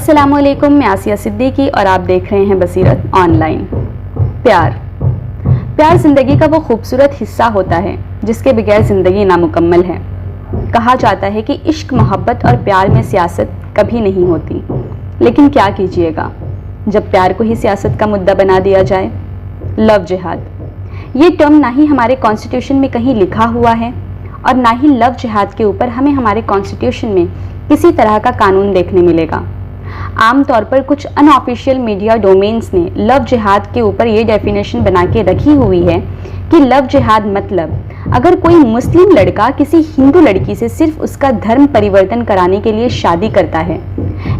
अस्सलामुअलैकुम, मैं आसिया सिद्दीकी और आप देख रहे हैं बसीरत ऑनलाइन। प्यार ज़िंदगी का वो खूबसूरत हिस्सा होता है जिसके बगैर ज़िंदगी नामुकम्मल है। कहा जाता है कि इश्क, मोहब्बत और प्यार में सियासत कभी नहीं होती, लेकिन क्या कीजिएगा जब प्यार को ही सियासत का मुद्दा बना दिया जाए। लव जिहाद, ये टर्म ना ही हमारे कॉन्स्टिट्यूशन में कहीं लिखा हुआ है और ना ही लव जिहाद के ऊपर हमें हमारे कॉन्स्टिट्यूशन में किसी तरह का कानून देखने मिलेगा। आमतौर पर कुछ अनऑफिशियल मीडिया डोमेन्स ने लव जिहाद के ऊपर ये डेफिनेशन बना के रखी हुई है कि लव जिहाद मतलब अगर कोई मुस्लिम लड़का किसी हिंदू लड़की से सिर्फ उसका धर्म परिवर्तन कराने के लिए शादी करता है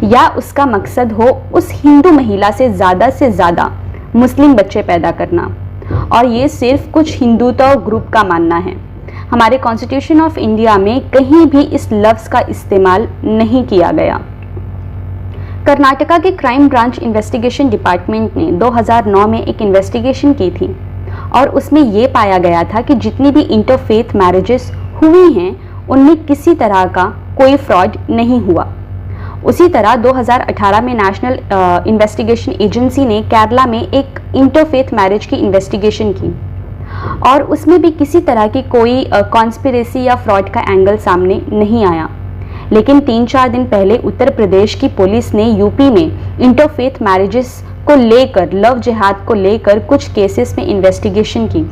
या उसका मकसद हो उस हिंदू महिला से ज़्यादा मुस्लिम बच्चे पैदा करना, और ये सिर्फ कुछ हिंदुत्व ग्रुप का मानना है। हमारे कॉन्स्टिट्यूशन ऑफ इंडिया में कहीं भी इस लफ्ज़ का इस्तेमाल नहीं किया गया। कर्नाटका के क्राइम ब्रांच इन्वेस्टिगेशन डिपार्टमेंट ने 2009 में एक इन्वेस्टिगेशन की थी और उसमें ये पाया गया था कि जितनी भी इंटरफेथ मैरिजेस हुई हैं उनमें किसी तरह का कोई फ्रॉड नहीं हुआ। उसी तरह 2018 में नेशनल इन्वेस्टिगेशन एजेंसी ने केरला में एक इंटरफेथ मैरिज की इन्वेस्टिगेशन की और उसमें भी किसी तरह की कोई कॉन्स्पिरेसी या फ्रॉड का एंगल सामने नहीं आया। लेकिन 3-4 दिन पहले उत्तर प्रदेश की पुलिस ने यूपी में इंटरफेथ मैरिजेस को लेकर, लव जिहाद को लेकर कुछ केसेस में इन्वेस्टिगेशन की,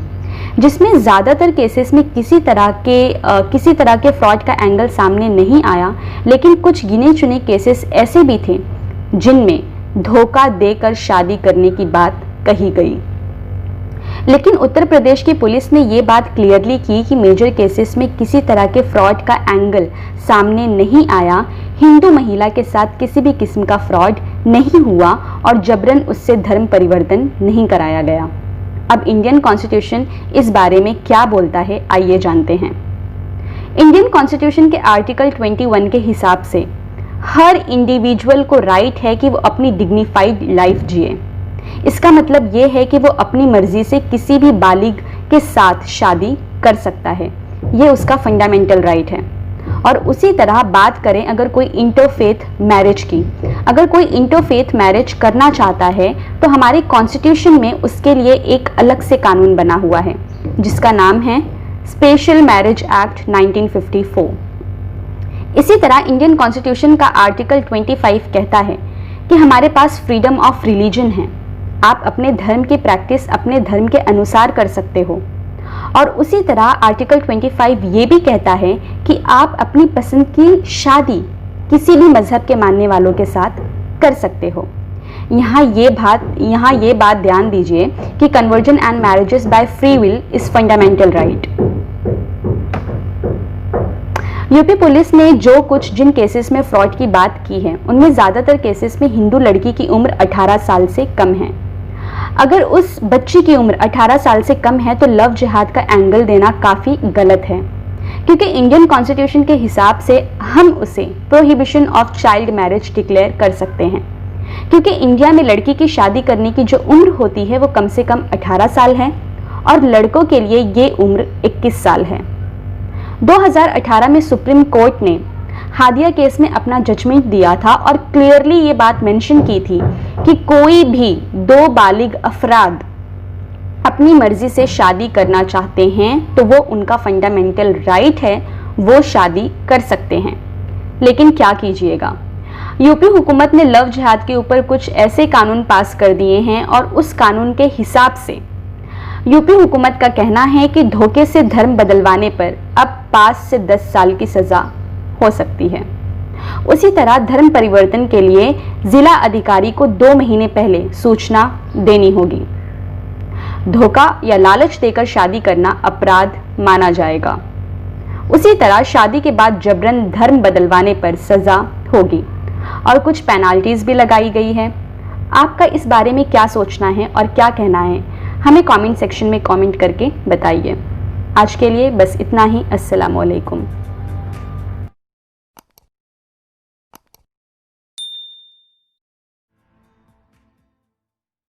जिसमें ज़्यादातर केसेस में किसी तरह के फ्रॉड का एंगल सामने नहीं आया, लेकिन कुछ गिने चुने केसेस ऐसे भी थे जिनमें धोखा देकर शादी करने की बात कही गई। लेकिन उत्तर प्रदेश की पुलिस ने ये बात क्लियरली की कि मेजर केसेस में किसी तरह के फ्रॉड का एंगल सामने नहीं आया, हिंदू महिला के साथ किसी भी किस्म का फ्रॉड नहीं हुआ और जबरन उससे धर्म परिवर्तन नहीं कराया गया। अब इंडियन कॉन्स्टिट्यूशन इस बारे में क्या बोलता है, आइए जानते हैं। इंडियन कॉन्स्टिट्यूशन के आर्टिकल 21 के हिसाब से हर इंडिविजुअल को राइट है कि वो अपनी डिग्निफाइड लाइफ जिए। इसका मतलब ये है कि वो अपनी मर्जी से किसी भी बालिग के साथ शादी कर सकता है, ये उसका फंडामेंटल राइट है। और उसी तरह बात करें अगर कोई इंटरफेथ मैरिज की, अगर कोई इंटरफेथ मैरिज करना चाहता है तो हमारे कॉन्स्टिट्यूशन में उसके लिए एक अलग से कानून बना हुआ है जिसका नाम है स्पेशल मैरिज एक्ट 1954। इसी तरह इंडियन कॉन्स्टिट्यूशन का आर्टिकल 25 कहता है कि हमारे पास फ्रीडम ऑफ रिलीजन है, आप अपने धर्म की प्रैक्टिस अपने धर्म के अनुसार कर सकते हो। और उसी तरह आर्टिकल 25 ये भी कहता है कि आप अपनी पसंद की शादी किसी भी मजहब के मानने वालों के साथ कर सकते हो। यहाँ ये बात ध्यान दीजिए कि conversion and marriages by free will is fundamental right. UP police ने जिन केसेस में फ्रॉड की बात की है उनमें ज़्यादातर केसेस में हिंदू लड़की की उम्र 18 साल से कम है। अगर उस बच्ची की उम्र 18 साल से कम है तो लव जिहाद का एंगल देना काफ़ी गलत है, क्योंकि इंडियन कॉन्स्टिट्यूशन के हिसाब से हम उसे prohibition of child marriage declare कर सकते हैं, क्योंकि इंडिया में लड़की की शादी करने की जो उम्र होती है वो कम से कम 18 साल है और लड़कों के लिए ये उम्र 21 साल है। 2018 में सुप्रीम कोर्ट ने हादिया केस में अपना जजमेंट दिया था और क्लियरली ये बात मेंशन की थी कि कोई भी 2 बालिग अफराद अपनी मर्जी से शादी करना चाहते हैं तो वो उनका फंडामेंटल राइट है, वो शादी कर सकते हैं। लेकिन क्या कीजिएगा, यूपी हुकूमत ने लव जिहाद के ऊपर कुछ ऐसे कानून पास कर दिए हैं और उस कानून के हिसाब से यूपी हुकूमत का कहना है कि धोखे से धर्म बदलवाने पर अब 5 से 10 साल की सज़ा हो सकती है। उसी तरह धर्म परिवर्तन के लिए जिला अधिकारी को 2 महीने पहले सूचना देनी होगी। धोखा या लालच देकर शादी करना अपराध माना जाएगा। उसी तरह शादी के बाद जबरन धर्म बदलवाने पर सज़ा होगी और कुछ पेनाल्टीज भी लगाई गई है। आपका इस बारे में क्या सोचना है और क्या कहना है, हमें कमेंट सेक्शन में कमेंट करके बताइए। आज के लिए बस इतना ही। अस्सलाम वालेकुम।